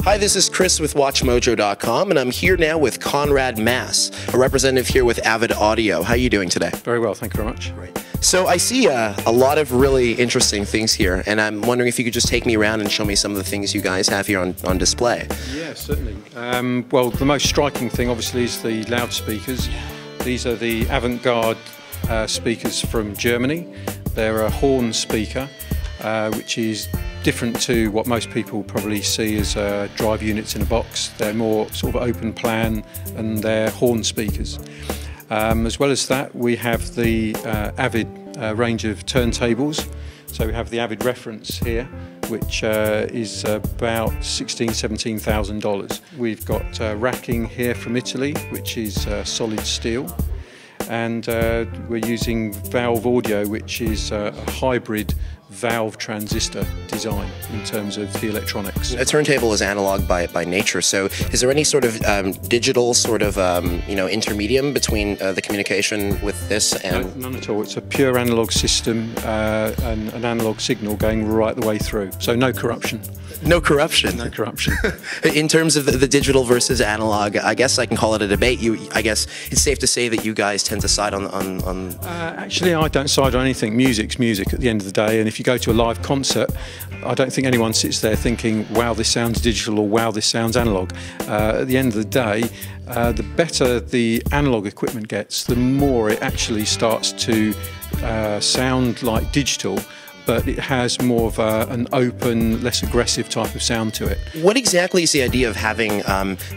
Hi, this is Chris with WatchMojo.com, and I'm here now with Conrad Mass, a representative here with AVID Audio. How are you doing today? Very well, thank you very much. Great. So I see a lot of really interesting things here, and I'm wondering if you could just take me around and show me some of the things you guys have here on display. Yeah, certainly. Well, the most striking thing, obviously, is the loudspeakers. These are the Avant Garde speakers from Germany. They're a horn speaker, which is different to what most people probably see as drive units in a box. They're more sort of open plan, and they're horn speakers. As well as that, we have the AVID range of turntables. So we have the AVID reference here, which is about $16,000–17,000. We've got racking here from Italy, which is solid steel. And we're using valve audio, which is a hybrid valve transistor design in terms of the electronics. A turntable is analog by nature, so is there any sort of digital sort of intermedium between the communication with this and... No, none at all. It's a pure analog system and an analog signal going right the way through, so no corruption. No corruption? No corruption. In terms of the digital versus analog, I guess I can call it a debate. I guess it's safe to say that you guys tend to side on... Actually, I don't side on anything. Music's music at the end of the day, and if you go to a live concert, I don't think anyone sits there thinking, wow, this sounds digital, or wow, this sounds analog. At the end of the day, the better the analog equipment gets, the more it actually starts to sound like digital, but it has more of an open, less aggressive type of sound to it. What exactly is the idea of having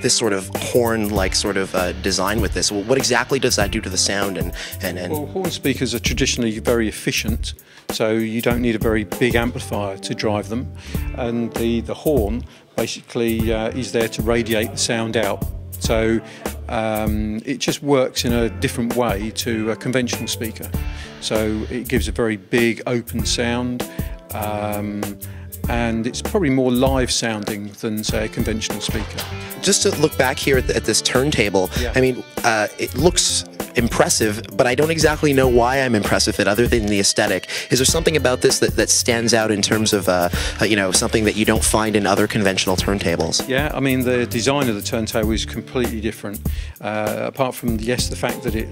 this sort of horn-like sort of design with this? Well, what exactly does that do to the sound? Well, horn speakers are traditionally very efficient, so you don't need a very big amplifier to drive them, and the horn basically is there to radiate the sound out. So it just works in a different way to a conventional speaker. So it gives a very big open sound, and it's probably more live sounding than, say, a conventional speaker. Just to look back here at this turntable, yeah. I mean, it looks impressive, but I don't exactly know why I'm impressed with it other than the aesthetic. Is there something about this that stands out in terms of something that you don't find in other conventional turntables? Yeah, I mean, the design of the turntable is completely different. Apart from, yes, the fact that it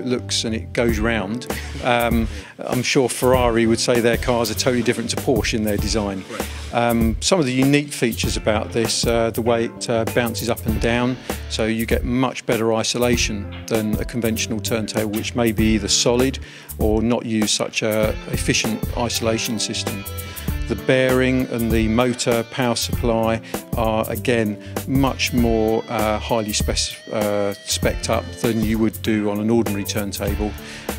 looks and it goes round, I'm sure Ferrari would say their cars are totally different to Porsche in their design. Some of the unique features about this, the way it bounces up and down, so you get much better isolation than a conventional turntable, which may be either solid or not use such a efficient isolation system. The bearing and the motor power supply are again much more highly spec'd up than you would do on an ordinary turntable,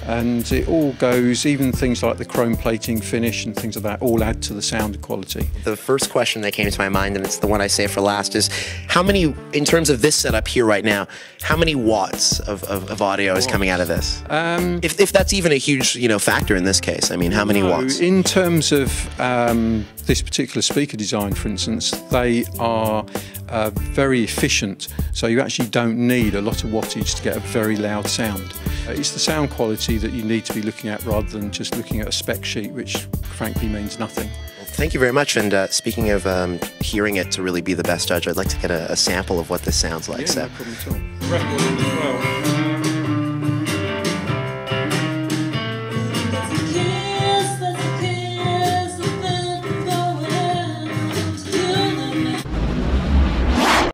and it all goes, even things like the chrome plating finish and things like that, all add to the sound quality. The first question that came to my mind, and it's the one I say for last, is how many, in terms of this setup here right now, how many watts of audio is coming out of this? If that's even a huge factor in this case, I mean, how many watts? In terms of this particular speaker design, for instance, they are very efficient, so you actually don't need a lot of wattage to get a very loud sound. It's the sound quality that you need to be looking at rather than just looking at a spec sheet, which frankly means nothing. Well, thank you very much, and speaking of hearing it to really be the best judge, I'd like to get a sample of what this sounds like. Yeah, no problem at all.